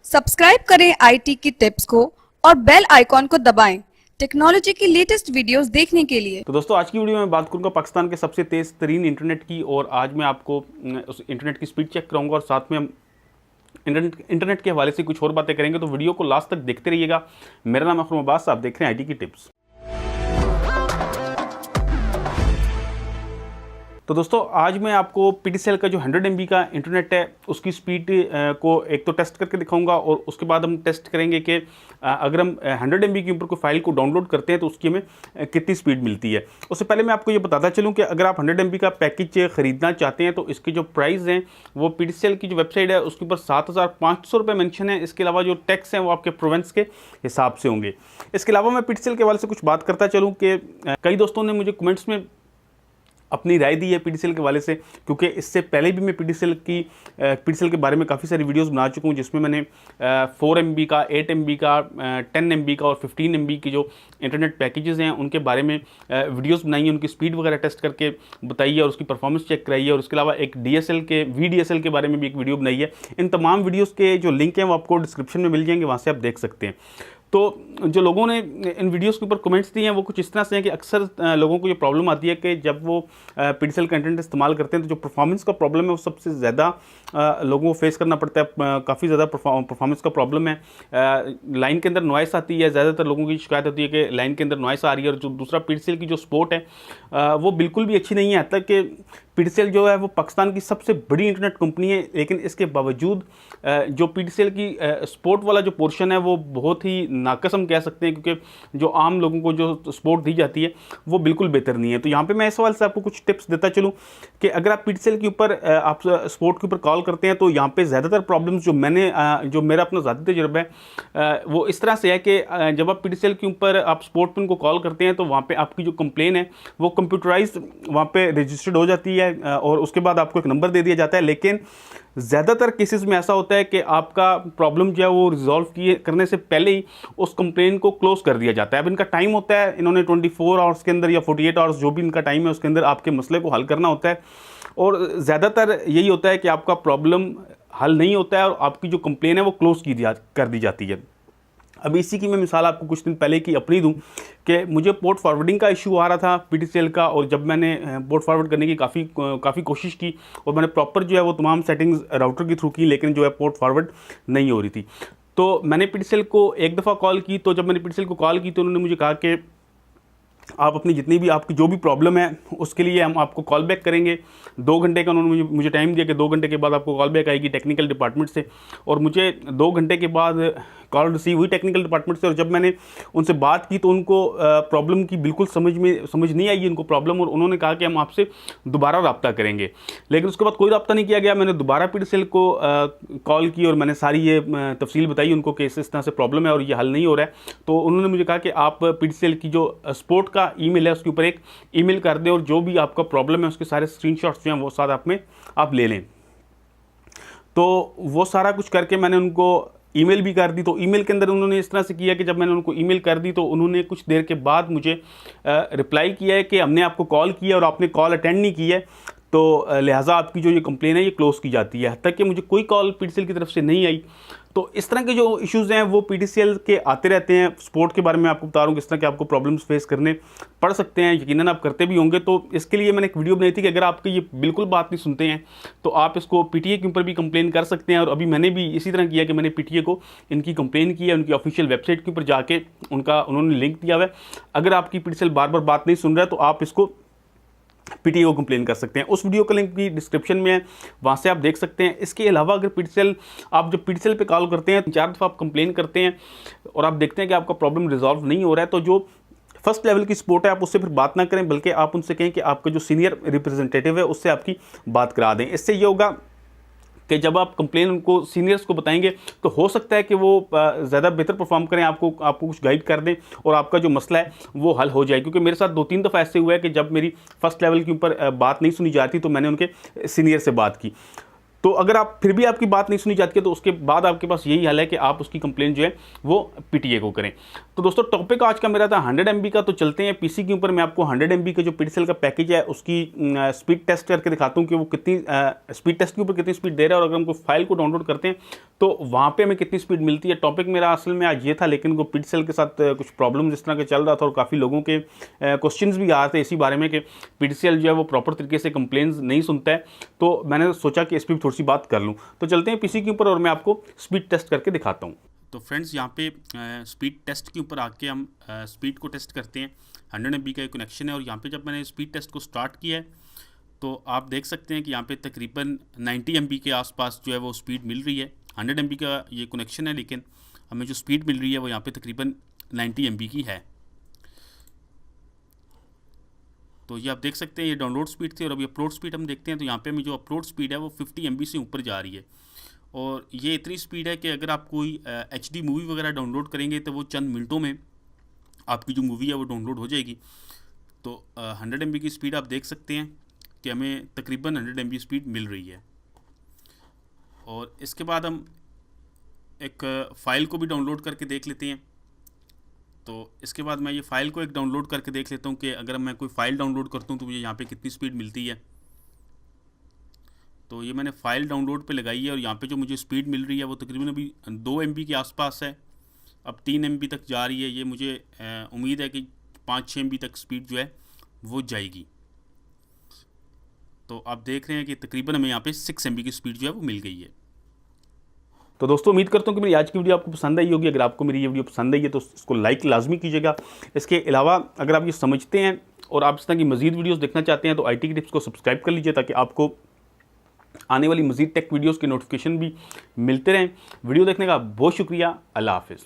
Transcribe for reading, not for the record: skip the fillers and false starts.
Subscribe करें IT की tips को और बेल आइकॉन को दबाएं टेक्नोलॉजी की लेटेस्ट वीडियोस देखने के लिए। तो दोस्तों आज की वीडियो में बात करूंगा पाकिस्तान के सबसे तेज़ तरीन इंटरनेट की, और आज मैं आपको उस इंटरनेट की स्पीड चेक कराऊंगा और साथ में हम इंटरनेट के हवाले से कुछ और बातें करेंगे। तो वीडियो को लास्ट तक देखते रहिएगा। मेरा नाम अखरुम अब्बास, आप देख रहे हैं आईटी की टिप्स। तो दोस्तों आज मैं आपको पीटीसीएल का जो 100 MB का इंटरनेट है उसकी स्पीड को एक तो टेस्ट करके दिखाऊंगा, और उसके बाद हम टेस्ट करेंगे कि अगर हम 100 MB के ऊपर कोई फाइल को डाउनलोड करते हैं तो उसकी हमें कितनी स्पीड मिलती है। उससे पहले मैं आपको ये बताता चलूँ कि अगर आप 100 MB का पैकेज ख़रीदना चाहते हैं तो इसकी जो प्राइस हैं वो पीटीसीएल की जो वेबसाइट है उसके ऊपर 7,500 रुपये मेंशन है। इसके अलावा जो टैक्स हैं वो आपके प्रोवेंस के हिसाब से होंगे। इसके अलावा मैं पीटीसीएल के हवाले से कुछ बात करता चलूँ कि कई दोस्तों ने मुझे कमेंट्स में अपनी राय दी है पीटीसीएल के वाले से, क्योंकि इससे पहले भी मैं पीटीसीएल के बारे में काफ़ी सारी वीडियोस बना चुका हूँ, जिसमें मैंने 4 MB का, 8 MB का, 10 MB का और 15 MB की जो इंटरनेट पैकेजेस हैं उनके बारे में वीडियोस बनाई हैं, उनकी स्पीड वगैरह टेस्ट करके बताई है और उसकी परफॉर्मेंस चेक कराई है। और उसके अलावा एक VDSL के बारे में भी एक वीडियो बनाई है। इन तमाम वीडियोज़ के जो लिंक हैं वो आपको डिस्क्रिप्शन में मिल जाएंगे, वहाँ से आप देख सकते हैं। तो जो लोगों ने इन वीडियोस के ऊपर कमेंट्स दिए हैं वो कुछ इस तरह से हैं कि अक्सर लोगों को ये प्रॉब्लम आती है कि जब वो पीटीसीएल कंटेंट इस्तेमाल करते हैं तो जो परफॉर्मेंस का प्रॉब्लम है वो सबसे ज़्यादा लोगों को फेस करना पड़ता है। काफ़ी ज़्यादा परफॉर्मेंस का प्रॉब्लम है। लाइन के अंदर नॉइस आती है, ज़्यादातर लोगों की शिकायत होती है कि लाइन के अंदर नॉइस आ रही है। और जो दूसरा पीटीसीएल की जो सपोर्ट है वो बिल्कुल भी अच्छी नहीं है। हद तक कि पीटीसीएल जो है वो पाकिस्तान की सबसे बड़ी इंटरनेट कंपनी है, लेकिन इसके बावजूद जो पीटीसीएल की सपोर्ट वाला जो पोर्शन है वो बहुत ही नाकस हम कह सकते हैं, क्योंकि जो आम लोगों को जो सपोर्ट दी जाती है वो बिल्कुल बेहतर नहीं है। तो यहाँ पे मैं इस सवाल से आपको कुछ टिप्स देता चलूँ कि अगर आप पीटीसीएल के ऊपर आप सपोर्ट के ऊपर कॉल करते हैं तो यहाँ पे ज़्यादातर प्रॉब्लम्स जो मेरा अपना ज़ाती तजुर्बा है वो इस तरह से है कि जब आप पीटीसीएल के ऊपर आप सपोर्ट पिन को कॉल करते हैं तो वहाँ पर आपकी जो कंप्लेन है वो कंप्यूटराइज वहाँ पर रजिस्टर्ड हो जाती है और उसके बाद आपको एक नंबर दे दिया जाता है। लेकिन ज़्यादातर केसेस में ऐसा होता है कि आपका प्रॉब्लम जो है वो रिजॉल्व करने से पहले ही उस कंप्लेन को क्लोज कर दिया जाता है। अब इनका टाइम होता है, इन्होंने 24 आवर्स के अंदर या 48 आवर्स जो भी इनका टाइम है उसके अंदर आपके मसले को हल करना होता है। और ज़्यादातर यही होता है कि आपका प्रॉब्लम हल नहीं होता है और आपकी जो कंप्लेन है वो क्लोज कर दी जाती है। अब इसी की मैं मिसाल आपको कुछ दिन पहले की अपनी दूं कि मुझे पोर्ट फॉरवर्डिंग का इशू आ रहा था पीटीसीएल का, और जब मैंने पोर्ट फॉरवर्ड करने की काफ़ी कोशिश की और मैंने प्रॉपर जो है वो तमाम सेटिंग्स राउटर के थ्रू की, लेकिन जो है पोर्ट फॉरवर्ड नहीं हो रही थी। तो मैंने पीटीसीएल को एक दफ़ा कॉल की। तो जब मैंने पीटीसीएल को कॉल की तो उन्होंने मुझे कहा कि आप अपनी जितनी भी आपकी जो भी प्रॉब्लम है उसके लिए हम आपको कॉल बैक करेंगे। 2 घंटे का उन्होंने मुझे टाइम दिया कि 2 घंटे के बाद आपको कॉल बैक आएगी टेक्निकल डिपार्टमेंट से। और मुझे 2 घंटे के बाद कॉल रिसीव हुई टेक्निकल डिपार्टमेंट से, और जब मैंने उनसे बात की तो उनको प्रॉब्लम की बिल्कुल समझ नहीं आई उनको प्रॉब्लम, और उन्होंने कहा कि हम आपसे दोबारा रब्ता करेंगे। लेकिन उसके बाद कोई रब्ता नहीं किया गया। मैंने दोबारा पीटीसीएल को कॉल की और मैंने सारी ये तफसील बताई उनको कि इस तरह से प्रॉब्लम है और ये हल नहीं हो रहा है। तो उन्होंने मुझे कहा कि आप पीटीसीएल की जो सपोर्ट का ईमेल है उसके ऊपर एक ईमेल कर दें और जो भी आपका प्रॉब्लम है उसके सारे स्क्रीनशॉट्स जो हैं वो साथ आप ले लें। तो वो सारा कुछ करके मैंने उनको ईमेल भी कर दी। तो ईमेल के अंदर उन्होंने इस तरह से किया कि जब मैंने उनको ईमेल कर दी तो उन्होंने कुछ देर के बाद मुझे रिप्लाई किया है कि हमने आपको कॉल किया और आपने कॉल अटेंड नहीं की है, तो लिहाजा आपकी जो ये कंप्लेन है ये क्लोज़ की जाती है। हद तक कि मुझे कोई कॉल पीटीसीएल की तरफ से नहीं आई। तो इस तरह के जो इश्यूज़ हैं वो पीटीसीएल के आते रहते हैं। सपोर्ट के बारे में आपको बता रहा हूँ किस तरह के आपको प्रॉब्लम्स फेस करने पड़ सकते हैं, यकीनन आप करते भी होंगे। तो इसके लिए मैंने एक वीडियो बनाई थी कि अगर आपकी ये बिल्कुल बात नहीं सुनते हैं तो आप इसको पीटीए के ऊपर भी कंप्लेन कर सकते हैं। और अभी मैंने भी इसी तरह किया कि मैंने पीटीए को इनकी कंप्लेन की है, उनकी ऑफिशियल वेबसाइट के ऊपर जाके उन्होंने लिंक दिया हुआ है। अगर आपकी पीटीसीएल बार बार बात नहीं सुन रहा है तो आप इसको पीटीए को कंप्लेन कर सकते हैं। उस वीडियो का लिंक भी डिस्क्रिप्शन में है, वहाँ से आप देख सकते हैं। इसके अलावा अगर आप जब पीटीसीएल पे कॉल करते हैं 4 दफ़ा आप कंप्लेन करते हैं और आप देखते हैं कि आपका प्रॉब्लम रिजॉल्व नहीं हो रहा है, तो जो फर्स्ट लेवल की सपोर्ट है आप उससे फिर बात ना करें, बल्कि आप उनसे कहें कि आपका जो सीनियर रिप्रेजेंटेटिव है उससे आपकी बात करा दें। इससे ये होगा कि जब आप कंप्लेन उनको सीनियर्स को बताएंगे तो हो सकता है कि वो ज़्यादा बेहतर परफॉर्म करें, आपको कुछ गाइड कर दें और आपका जो मसला है वो हल हो जाए। क्योंकि मेरे साथ 2-3 दफ़ा ऐसे हुआ है कि जब मेरी फर्स्ट लेवल के ऊपर बात नहीं सुनी जाती तो मैंने उनके सीनियर से बात की। तो अगर आप फिर भी आपकी बात नहीं सुनी जाती है तो उसके बाद आपके पास यही हल है कि आप उसकी कंप्लेन जो है वो पीटीए को करें। तो दोस्तों टॉपिक आज का मेरा था 100 MB का। तो चलते हैं पीसी के ऊपर। मैं आपको 100 MB का जो पीटीसेल का पैकेज है उसकी स्पीड टेस्ट करके दिखाता हूँ कि वो कितनी स्पीड टेस्ट के ऊपर कितनी स्पीड दे रहा है, और अगर हम कोई फाइल को डाउनलोड करते हैं तो वहाँ पे हमें कितनी स्पीड मिलती है। टॉपिक मेरा असल में आज ये था, लेकिन वो पीटीसेल के साथ कुछ प्रॉब्लम इस तरह के चल रहा था और काफ़ी लोगों के क्वेश्चंस भी आ रहे थे इसी बारे में कि पीटीसीएल जो है वो प्रॉपर तरीके से कंप्लेंट्स नहीं सुनता है। तो मैंने सोचा कि इस पर थोड़ी सी बात कर लूँ। तो चलते हैं पीसी के ऊपर और मैं आपको स्पीड टेस्ट करके दिखाता हूँ। तो फ्रेंड्स यहाँ पे स्पीड टेस्ट के ऊपर आके हम स्पीड को टेस्ट करते हैं। 100 MB का एक कनेक्शन है और यहाँ पे जब मैंने स्पीड टेस्ट को स्टार्ट किया है तो आप देख सकते हैं कि यहाँ पे तकरीबन 90 MB के आसपास जो है वो स्पीड मिल रही है। 100 MB का ये कनेक्शन है, लेकिन हमें जो स्पीड मिल रही है वो यहाँ पे तकरीबन 90 MB की है। तो ये आप देख सकते हैं ये डाउनलोड स्पीड थी, और अभी अपलोड स्पीड हम देखते हैं तो यहाँ पे हमें जो अपलोड स्पीड है वो 50 MB से ऊपर जा रही है। और ये इतनी स्पीड है कि अगर आप कोई HD मूवी वगैरह डाउनलोड करेंगे तो वो चंद मिनटों में आपकी जो मूवी है वो डाउनलोड हो जाएगी। तो 100 MB की स्पीड आप देख सकते हैं कि हमें तकरीबन 100 MB स्पीड मिल रही है। और इसके बाद हम एक फ़ाइल को भी डाउनलोड करके देख लेते हैं। तो इसके बाद मैं ये फ़ाइल को एक डाउनलोड करके देख लेता हूँ कि अगर मैं कोई फ़ाइल डाउनलोड करता हूँ तो मुझे यहाँ पे कितनी स्पीड मिलती है। तो ये मैंने फ़ाइल डाउनलोड पे लगाई है और यहाँ पे जो मुझे स्पीड मिल रही है वो तकरीबन अभी 2 MB के आसपास है। अब 3 MB तक जा रही है। ये मुझे उम्मीद है कि 5-6 MB तक स्पीड जो है वो जाएगी। तो आप देख रहे हैं कि तकरीबन हमें यहाँ पे 6 MB की स्पीड जो है वो मिल गई है। तो दोस्तों उम्मीद करता हूँ कि मेरी आज की वीडियो आपको पसंद आई होगी। अगर आपको मेरी ये वीडियो पसंद आई है तो इसको लाइक लाजमी कीजिएगा। इसके अलावा अगर आप ये समझते हैं और आप इस तरह की मज़ीद वीडियोस देखना चाहते हैं तो IT की टिप्स को सब्सक्राइब कर लीजिए, ताकि आपको आने वाली मज़ीद टेक वीडियोस के नोटिफिकेशन भी मिलते रहें। वीडियो देखने का बहुत शुक्रिया। अल्लाह हाफ़िज़।